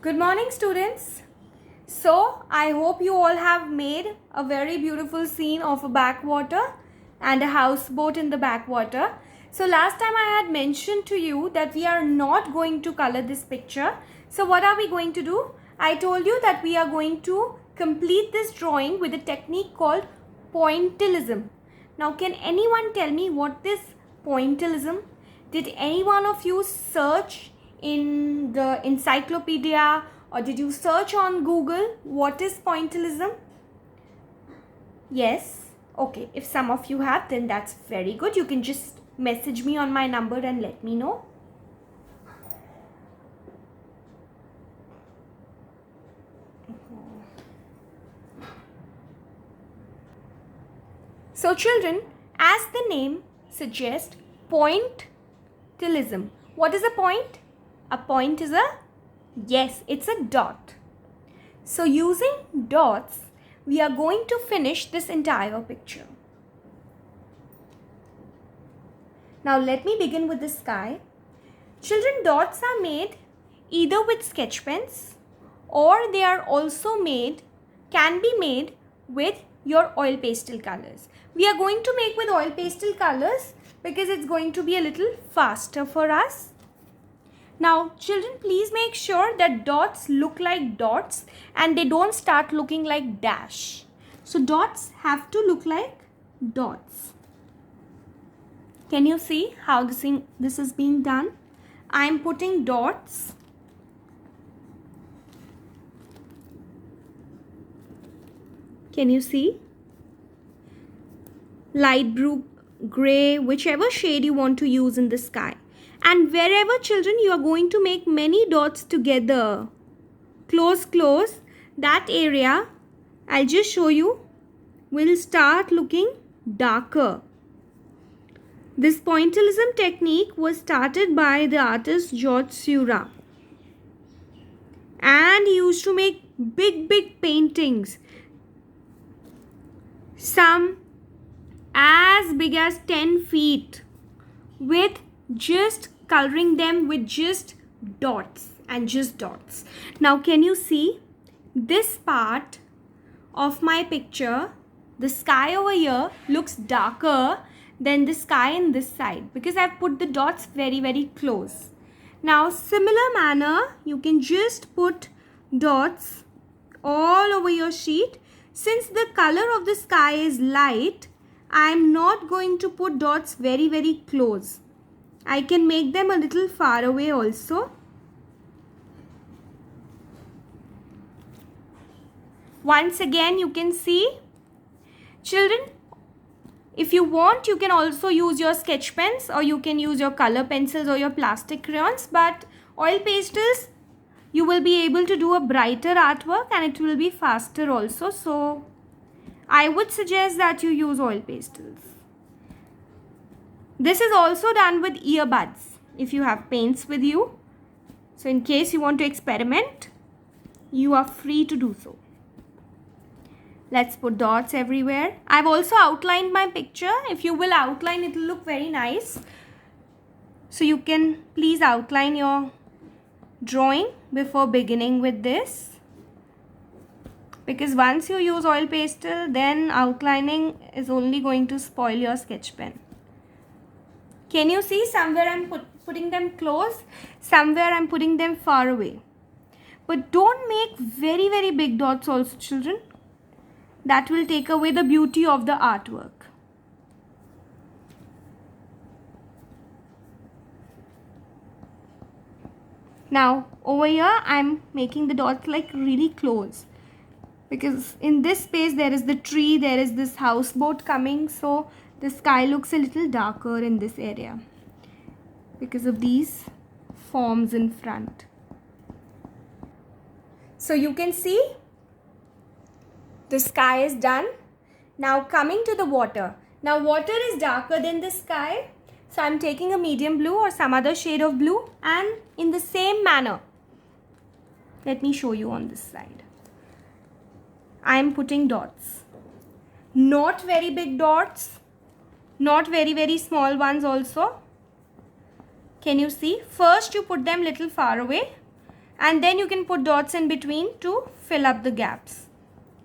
Good morning, students. So, I hope you all have made a very beautiful scene of a backwater and a houseboat in the backwater. So, last time I had mentioned to you that we are not going to color this picture. So, what are we going to do? I told you that we are going to complete this drawing with a technique called Pointillism. Now, can anyone tell me what is Pointillism? Did any one of you search in the encyclopedia or did you search on Google what is pointillism? Yes. Okay, if some of you have, then that's very good. You can just message me on my number and let me know. So children, as the name suggests, pointillism. What is a point? A point is it's a dot. So using dots, we are going to finish this entire picture. Now let me begin with the sky. Children, dots are made either with sketch pens or they are also can be made with your oil pastel colors. We are going to make with oil pastel colors because it's going to be a little faster for us. Now children, please make sure that dots look like dots and they don't start looking like dash. So dots have to look like dots. Can you see how this is being done? I am putting dots. Can you see? Light blue, gray, whichever shade you want to use in the sky. And wherever children you are going to make many dots together, close, that area, I'll just show you, will start looking darker. This pointillism technique was started by the artist Georges Seurat. And he used to make big paintings. Some as big as 10 feet with just coloring them with just dots and just dots. Now can you see this part of my picture? The sky over here looks darker than the sky in this side because I've put the dots very close. Now similar manner, you can just put dots all over your sheet. Since the color of the sky is light, I am not going to put dots very close. I can make them a little far away also. Once again, you can see. Children, if you want, you can also use your sketch pens or you can use your color pencils or your plastic crayons. But oil pastels, you will be able to do a brighter artwork and it will be faster also. So, I would suggest that you use oil pastels. This is also done with earbuds if you have paints with you. So in case you want to experiment, you are free to do so. Let's put dots everywhere. I've also outlined my picture. If you will outline, it will look very nice. So you can please outline your drawing before beginning with this. Because once you use oil pastel, then outlining is only going to spoil your sketch pen. Can you see somewhere I'm putting them close, somewhere I'm putting them far away. But don't make very big dots also, children. That will take away the beauty of the artwork. Now over here I'm making the dots like really close. Because in this space there is the tree, there is this houseboat coming, so the sky looks a little darker in this area because of these forms in front. So you can see the sky is done. Now coming to the water. Now water is darker than the sky, so I'm taking a medium blue or some other shade of blue, and in the same manner, let me show you on this side. I am putting dots. Not very big dots, not very small ones also. Can you see? First you put them little far away. And then you can put dots in between to fill up the gaps.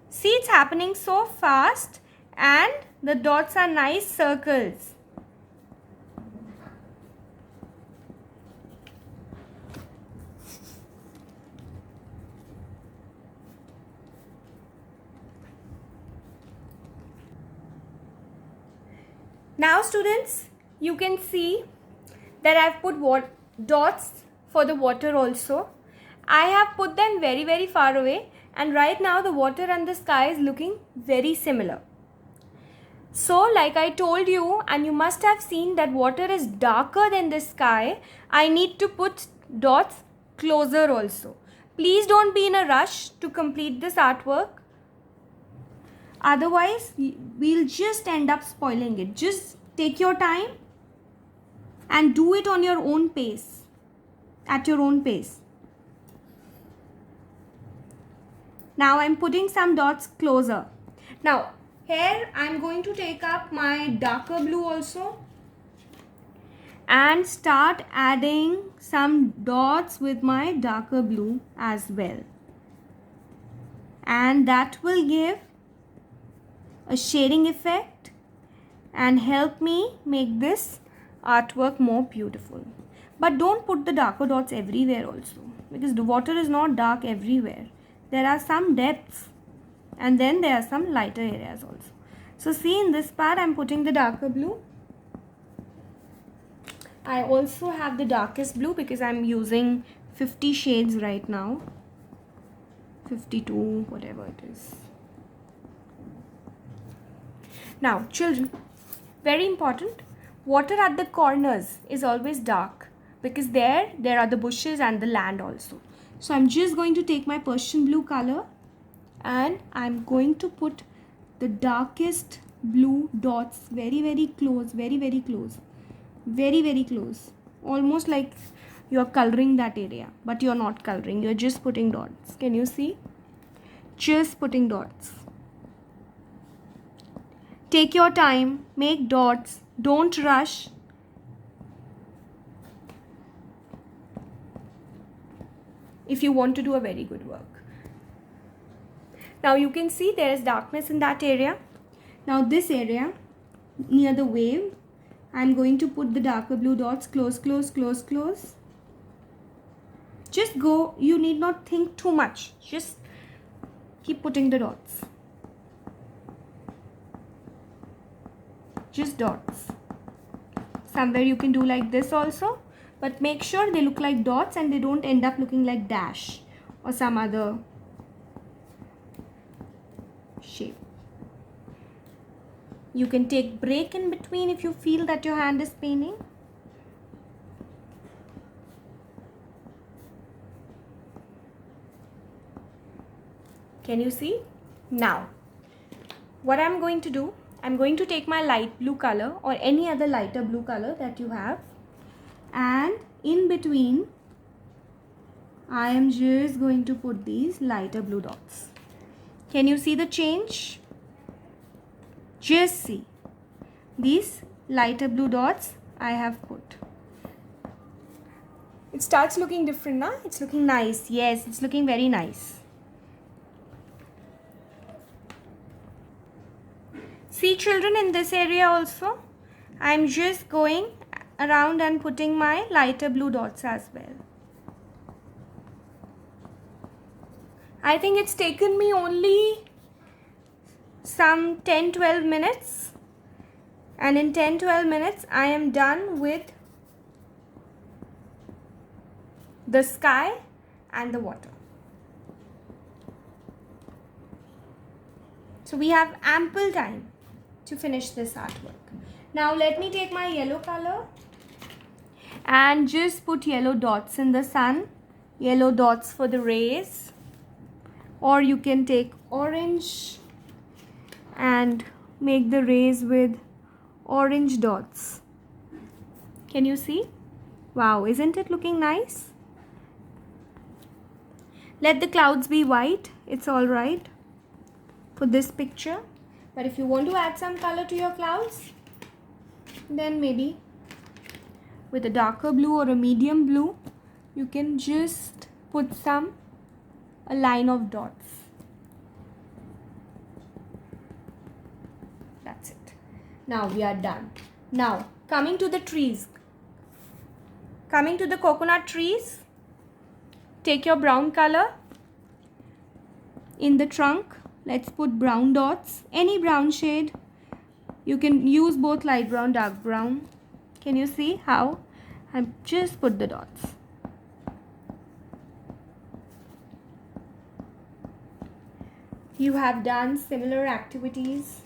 See, it's happening so fast and the dots are nice circles. Now students, you can see that I've put dots for the water also. I have put them very far away, and right now the water and the sky is looking very similar. So like I told you, and you must have seen that water is darker than the sky, I need to put dots closer also. Please don't be in a rush to complete this artwork. Otherwise, we'll just end up spoiling it. Just take your time and do it on your own pace, at your own pace. Now I'm putting some dots closer. Now here I'm going to take up my darker blue also and start adding some dots with my darker blue as well. And that will give a shading effect and help me make this artwork more beautiful. But don't put the darker dots everywhere also, because the water is not dark everywhere. There are some depths and then there are some lighter areas also. So see, in this part I'm putting the darker blue. I also have the darkest blue because I'm using 50 shades right now. 52, whatever it is. Now children, very important, water at the corners is always dark because there are the bushes and the land also. So I'm just going to take my Persian blue color and I'm going to put the darkest blue dots very close, very close, almost like you're coloring that area, but you're not coloring, you're just putting dots. Can you see? Just putting dots. Take your time, make dots, don't rush. If you want to do a very good work. Now you can see there is darkness in that area. Now this area near the wave, I'm going to put the darker blue dots close. Just go, you need not think too much. Just keep putting the dots. Just dots. Somewhere you can do like this also, but make sure they look like dots and they don't end up looking like dash or some other shape. You can take break in between if you feel that your hand is paining. Can you see? Now, what I'm going to do, I'm going to take my light blue color or any other lighter blue color that you have, and in between I am just going to put these lighter blue dots. Can you see the change? Just see. These lighter blue dots I have put. It starts looking different now. It's looking nice. Yes, it's looking very nice. See children, in this area also, I'm just going around and putting my lighter blue dots as well. I think it's taken me only some 10-12 minutes, and in 10-12 minutes I am done with the sky and the water. So we have ample time to finish this artwork. Now let me take my yellow color and just put yellow dots in the sun, yellow dots for the rays, or you can take orange and make the rays with orange dots. Can you see? Wow, isn't it looking nice? Let the clouds be white, it's alright for this picture. But if you want to add some color to your clouds, then maybe with a darker blue or a medium blue, you can just put a line of dots. That's it. Now we are done. Now coming to the trees. Coming to the coconut trees, take your brown color. In the trunk, let's put brown dots, any brown shade. You can use both light brown, dark brown. Can you see how? I just put the dots. You have done similar activities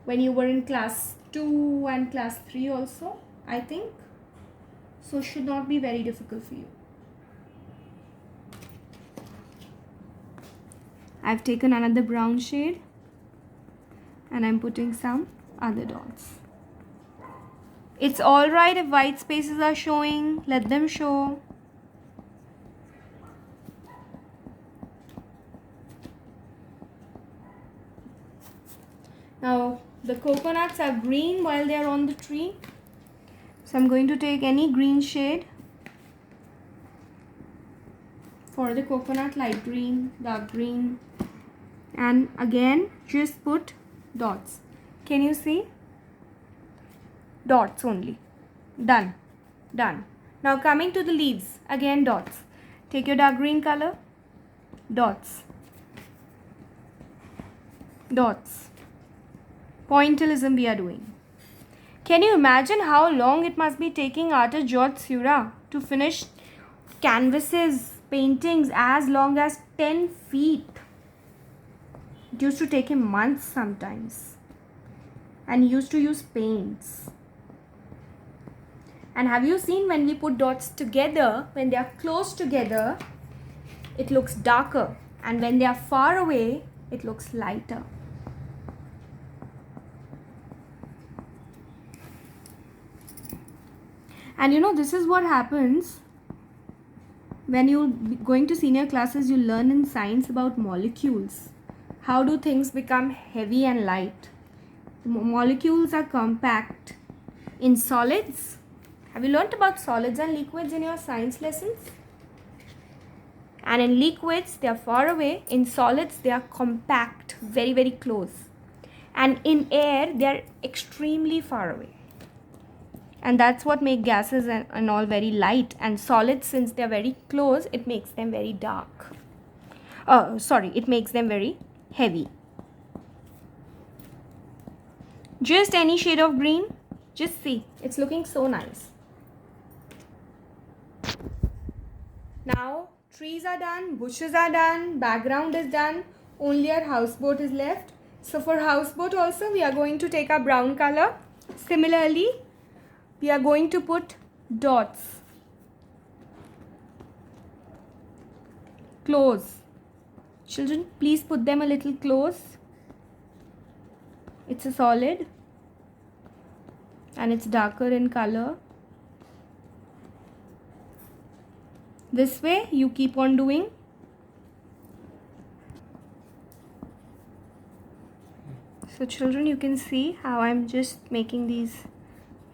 when you were in class 2 and class 3 also, I think. So it should not be very difficult for you. I've taken another brown shade and I'm putting some other dots. It's alright if white spaces are showing, let them show. Now the coconuts are green while they are on the tree. So I'm going to take any green shade for the coconut, light green, dark green, and again just put dots. Can you see? Dots only. Done. Done. Now coming to the leaves, again dots. Take your dark green color, dots, dots. Pointillism we are doing. Can you imagine how long it must be taking artist Georges Seurat to finish canvases, paintings as long as 10 feet? It used to take him months sometimes. And he used to use paints. And have you seen when we put dots together, when they are close together, it looks darker. And when they are far away, it looks lighter. And you know, this is what happens when you're going to senior classes. You learn in science about molecules. How do things become heavy and light? Molecules are compact in solids. Have you learnt about solids and liquids in your science lessons? And in liquids, they are far away. In solids, they are compact, very, very close. And in air, they are extremely far away. And that's what makes gases and all very light. And solids, since they are very close, it makes them very dark. It makes them very heavy. Just any shade of green. Just see, it's looking so nice. Now, trees are done, bushes are done, background is done. Only our houseboat is left. So for houseboat also, we are going to take our brown color. Similarly, we are going to put dots. Close. Children, please put them a little close. It's a solid and it's darker in color. This way you keep on doing. So children, you can see how I'm just making these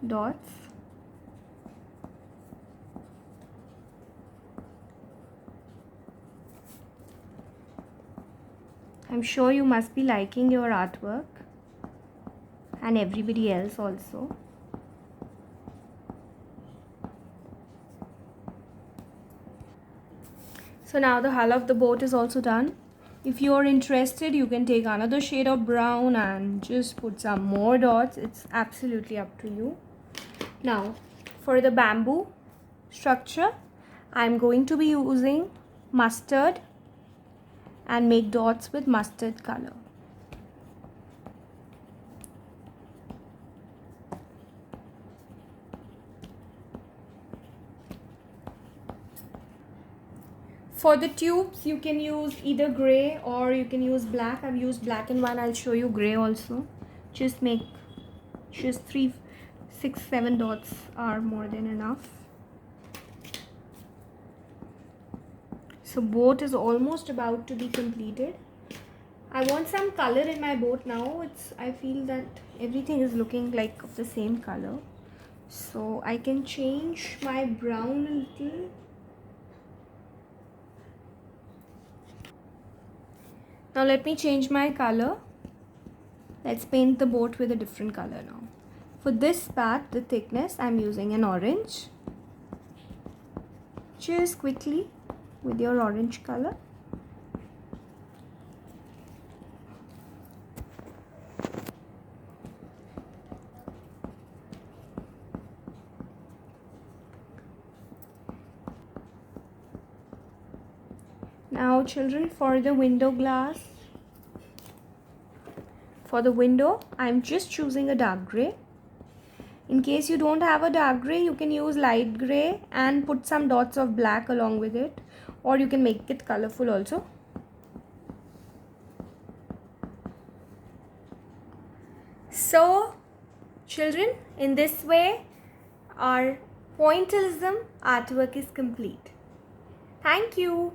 dots. I'm sure you must be liking your artwork, and everybody else also. So now the hull of the boat is also done. If you are interested, you can take another shade of brown and just put some more dots. It's absolutely up to you. Now for the bamboo structure, I'm going to be using mustard and make dots with mustard color. For the tubes, you can use either grey or you can use black. I've used black in one. I'll show you grey also. Just 3, 6, 7 dots are more than enough. So boat is almost about to be completed. I want some color in my boat now. I feel that everything is looking like of the same color. So I can change my brown a little. Now let me change my color. Let's paint the boat with a different color now. For this part, the thickness, I'm using an orange. Just quickly with your orange color. Now children, for the window glass, for the window, I'm just choosing a dark gray. In case you don't have a dark gray, you can use light gray and put some dots of black along with it, or you can make it colorful also. So children, in this way our pointillism artwork is complete. Thank you.